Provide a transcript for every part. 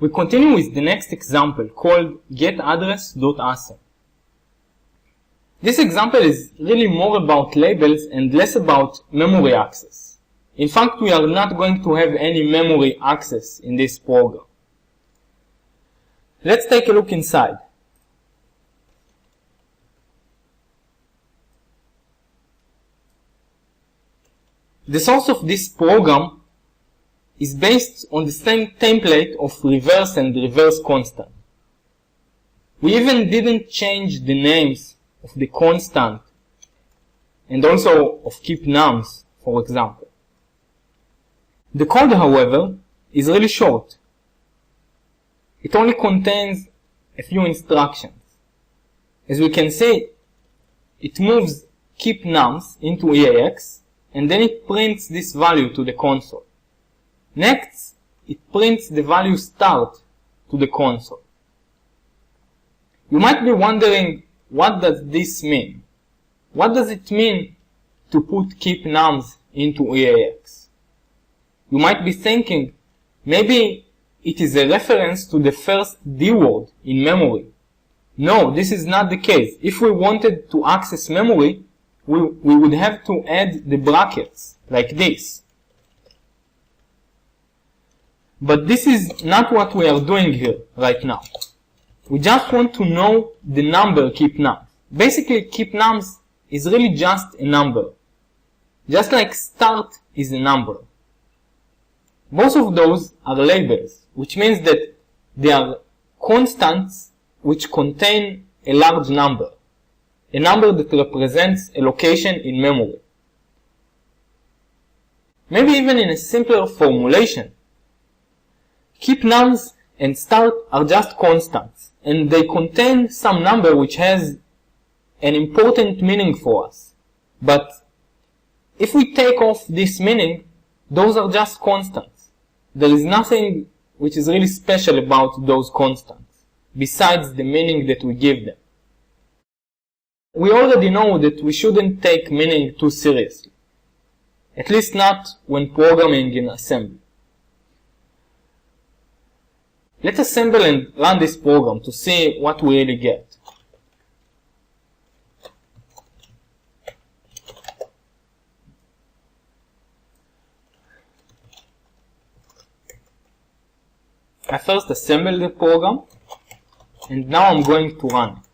We continue with the next example called getAddress.asm. This example is really more about labels and less about memory access. In fact, we are not going to have any memory access in this program. Let's take a look inside. The source of this program is based on the same template of reverse and reverse constant. We even didn't change the names of the constant and also of keep nums, for example. The code, however, is really short. It only contains a few instructions. As we can see, it moves keep nums into EAX and then it prints this value to the console. Next, it prints the value start to the console. You might be wondering, what does this mean? What does it mean to put keep nums into EAX? You might be thinking, maybe it is a reference to the first D word in memory. No, this is not the case. If we wanted to access memory, we would have to add the brackets, like this. But this is not what we are doing here, right now. We just want to know the number keep nums. Basically, keep nums is really just a number. Just like start is a number. Both of those are labels, which means that they are constants which contain a large number. A number that represents a location in memory. Maybe even in a simpler formulation. Keep nums and start are just constants, and they contain some number which has an important meaning for us. But if we take off this meaning, those are just constants. There is nothing which is really special about those constants, besides the meaning that we give them. We already know that we shouldn't take meaning too seriously. At least not when programming in assembly. Let's assemble and run this program to see what we really get. I first assembled the program, and now I'm going to run it.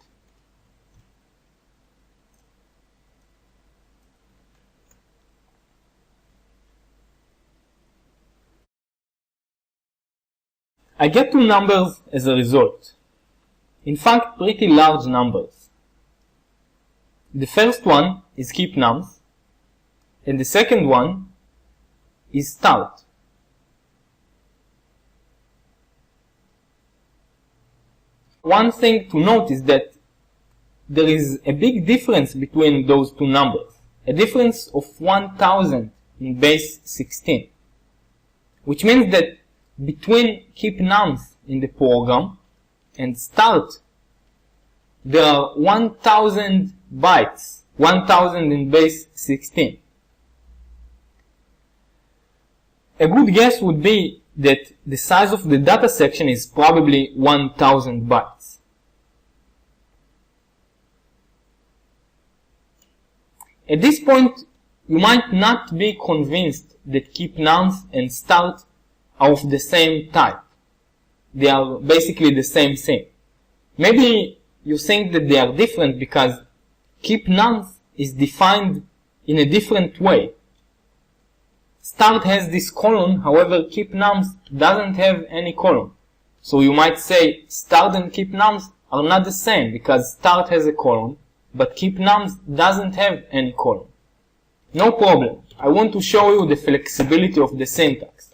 I get two numbers as a result. In fact, pretty large numbers. The first one is keep nums, and the second one is start. One thing to note is that there is a big difference between those two numbers. A difference of 1000 in base 16. Which means that between keep nums in the program and start, there are 1000 bytes, 1000 in base 16. A good guess would be that the size of the data section is probably 1000 bytes. At this point, you might not be convinced that keep nums and start are of the same type. They are basically the same thing. Maybe you think that they are different because keep nums is defined in a different way. Start has this column, however keep nums doesn't have any column. So you might say start and keep nums are not the same because start has a column, but keep nums doesn't have any column. No problem. I want to show you the flexibility of the syntax.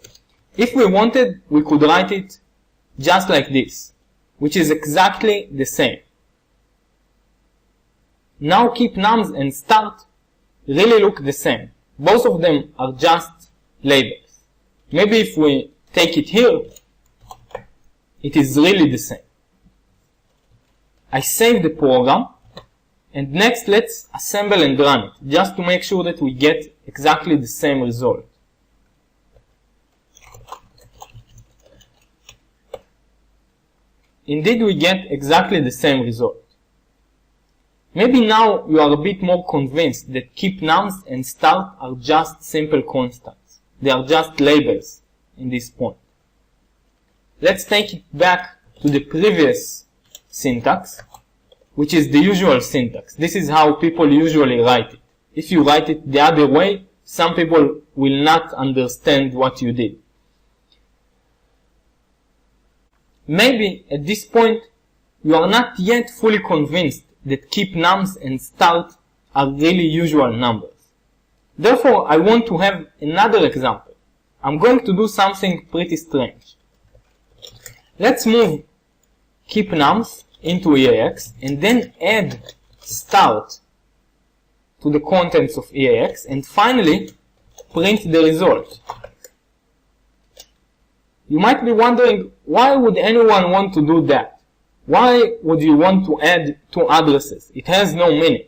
If we wanted, we could write it just like this, which is exactly the same. Now keep nums and start really look the same. Both of them are just labels. Maybe if we take it here, it is really the same. I save the program, and next let's assemble and run it, just to make sure that we get exactly the same result. indeed we get exactly the same result. Maybe now you are a bit more convinced that keep nums and start are just simple constants. They are just labels in this point. Let's take it back to the previous syntax, which is the usual syntax. This is how people usually write it. If you write it the other way, some people will not understand what you did. Maybe at this point you are not yet fully convinced that keep nums and start are really usual numbers. Therefore, I want to have another example. I'm going to do something pretty strange. Let's move keep nums into EAX and then add start to the contents of EAX and finally print the result. You might be wondering, why would anyone want to do that? Why would you want to add two addresses? It has no meaning.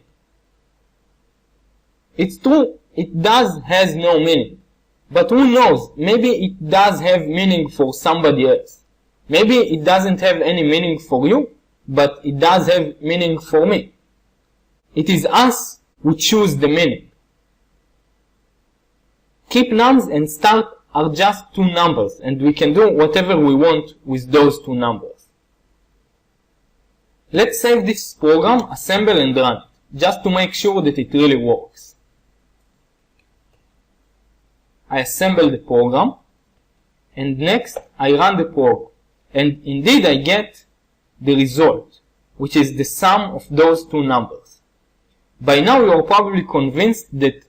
It's true, it does has no meaning. But who knows, maybe it does have meaning for somebody else. Maybe it doesn't have any meaning for you, but it does have meaning for me. It is us who choose the meaning. Keep nums and start are just two numbers, and we can do whatever we want with those two numbers. Let's save this program, assemble and run it, just to make sure that it really works. I assemble the program, and next I run the program. And indeed I get the result, which is the sum of those two numbers. By now you are probably convinced that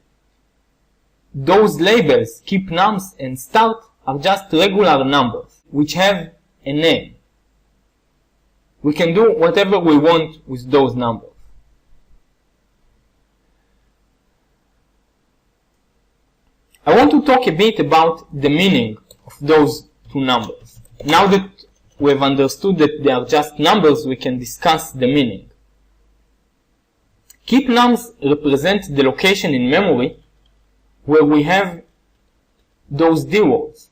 those labels, keep nums and start, are just regular numbers, which have a name. We can do whatever we want with those numbers. I want to talk a bit about the meaning of those two numbers. Now that we have understood that they are just numbers, we can discuss the meaning. Keep nums represent the location in memory where we have those dwords.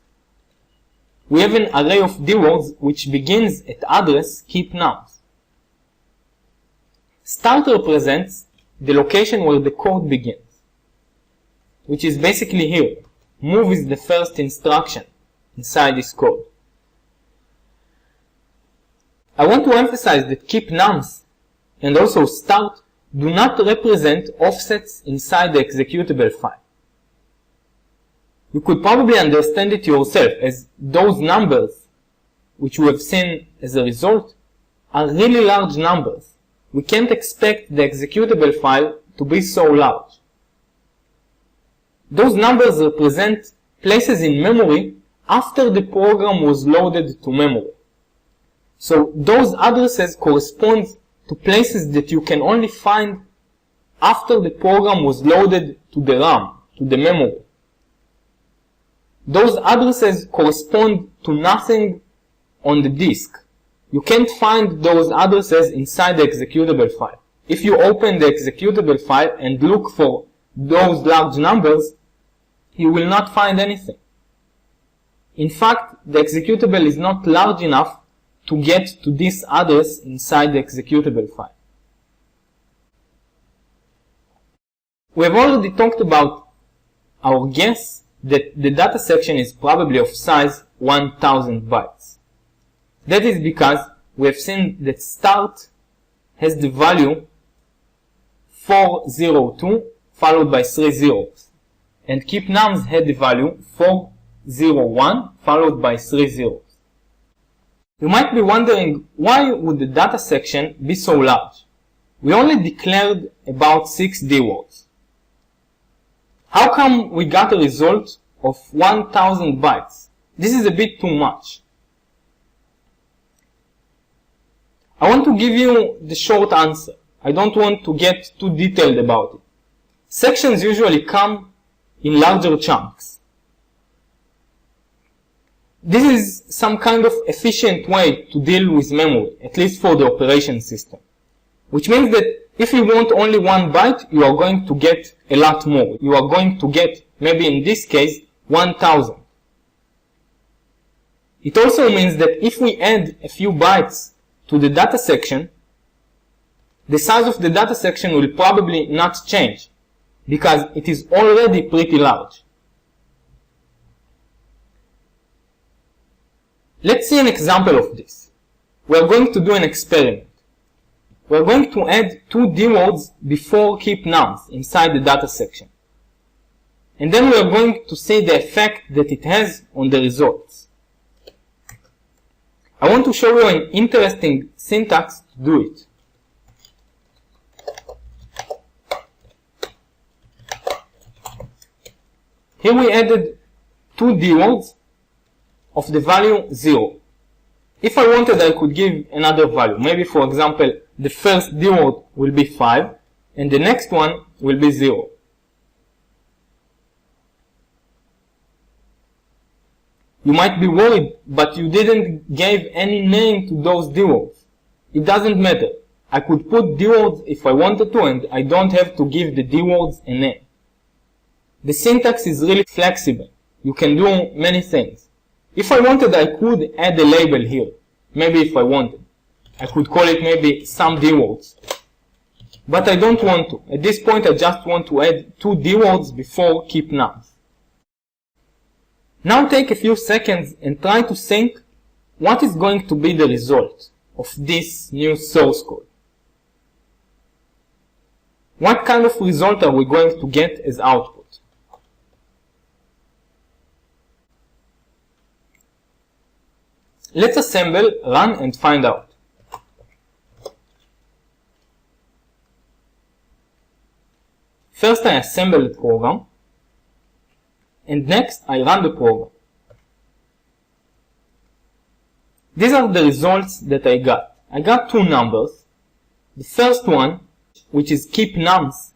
We have an array of dwords which begins at address keep nums. Start represents the location where the code begins, which is basically here. Move is the first instruction inside this code. I want to emphasize that keep nums and also start do not represent offsets inside the executable file. You could probably understand it yourself, as those numbers, which we have seen as a result, are really large numbers. We can't expect the executable file to be so large. Those numbers represent places in memory after the program was loaded to memory. So those addresses correspond to places that you can only find after the program was loaded to the RAM, to the memory. Those addresses correspond to nothing on the disk. You can't find those addresses inside the executable file. If you open the executable file and look for those large numbers, you will not find anything. In fact, the executable is not large enough to get to this address inside the executable file. We have already talked about our guess that the data section is probably of size 1000 bytes. That is because we have seen that start has the value 402 followed by 3 zeros, and keep nums had the value 401 followed by 3 zeros. You might be wondering, why would the data section be so large? We only declared about 6 dwords. How come we got a result of 1000 bytes? This is a bit too much. I want to give you the short answer. I don't want to get too detailed about it. Sections usually come in larger chunks. This is some kind of efficient way to deal with memory, at least for the operation system. Which means that if you want only 1 byte, you are going to get a lot more. You are going to get, maybe in this case, 1000. It also means that if we add a few bytes to the data section, the size of the data section will probably not change because it is already pretty large. Let's see an example of this. We are going to do an experiment. We are going to add two dwords before keep nums inside the data section. And then we are going to see the effect that it has on the results. I want to show you an interesting syntax to do it. Here we added two dwords of the value 0. If I wanted, I could give another value. Maybe, for example, the first dword will be 5 and the next one will be 0. You might be worried, but you didn't give any name to those dwords. It doesn't matter. I could put dwords if I wanted to, and I don't have to give the dwords a name. The syntax is really flexible. You can do many things. If I wanted, I could add a label here. Maybe if I wanted. I could call it maybe some dwords. But I don't want to. At this point, I just want to add two dwords before keep nums. Now take a few seconds and try to think what is going to be the result of this new source code. What kind of result are we going to get as output? Let's assemble, run, and find out. First I assemble the program, and next I run the program. These are the results that I got. I got two numbers. The first one, which is keep nums,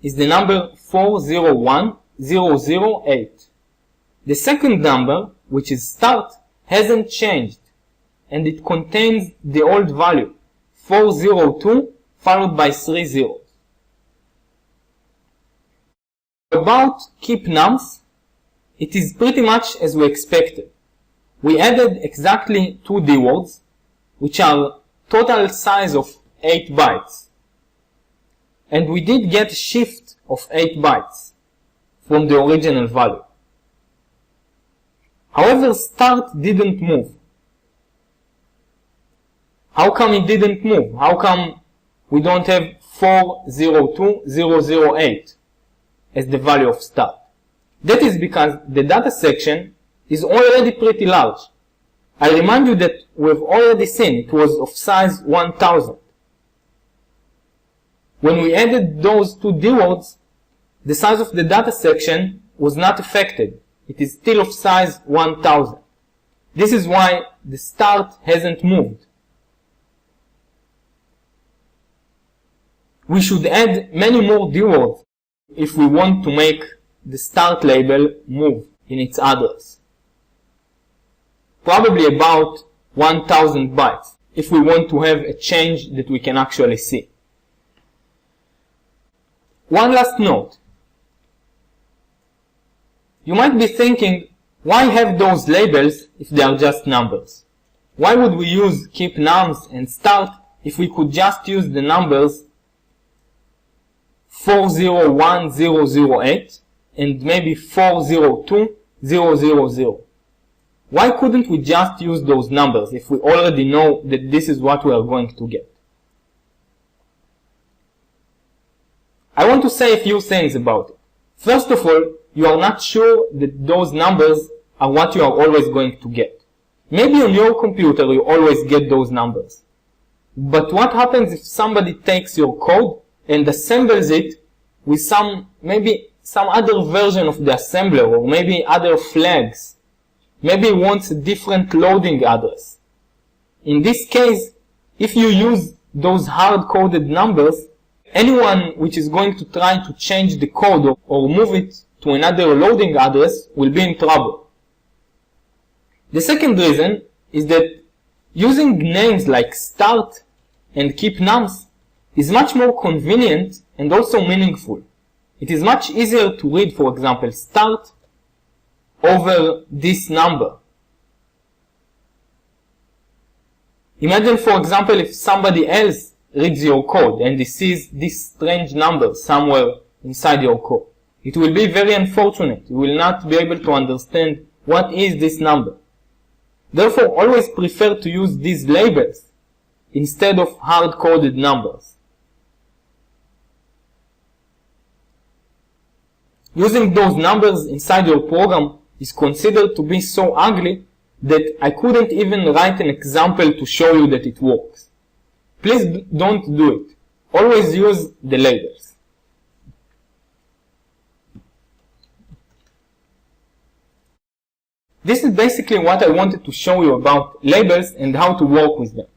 is the number 401008. The second number, which is start, hasn't changed, and it contains the old value, 402 followed by 3 zeros. About keep nums, it is pretty much as we expected. We added exactly two dwords, which are total size of 8 bytes. And we did get a shift of 8 bytes from the original value. However, start didn't move. How come it didn't move? How come we don't have 402008 as the value of start? That is because the data section is already pretty large. I remind you that we've already seen it was of size 1000. When we added those two dwords, the size of the data section was not affected. It is still of size 1000. This is why the start hasn't moved. We should add many more dwords if we want to make the start label move in its address. Probably about 1000 bytes if we want to have a change that we can actually see. One last note. You might be thinking, why have those labels if they are just numbers? Why would we use keep nums and start if we could just use the numbers 401008 and maybe 402000? Why couldn't we just use those numbers if we already know that this is what we are going to get? I want to say a few things about it. First of all, you are not sure that those numbers are what you are always going to get. Maybe on your computer you always get those numbers. But what happens if somebody takes your code and assembles it with maybe some other version of the assembler, or maybe other flags? Maybe he wants a different loading address. In this case, if you use those hard-coded numbers, anyone which is going to try to change the code or move it to another loading address will be in trouble. The second reason is that using names like start and keep nums is much more convenient and also meaningful. It is much easier to read, for example, start over this number. Imagine, for example, if somebody else reads your code and he sees this strange number somewhere inside your code. It will be very unfortunate. You will not be able to understand what is this number. Therefore, always prefer to use these labels instead of hard-coded numbers. Using those numbers inside your program is considered to be so ugly that I couldn't even write an example to show you that it works. Please don't do it. Always use the labels. This is basically what I wanted to show you about labels and how to work with them.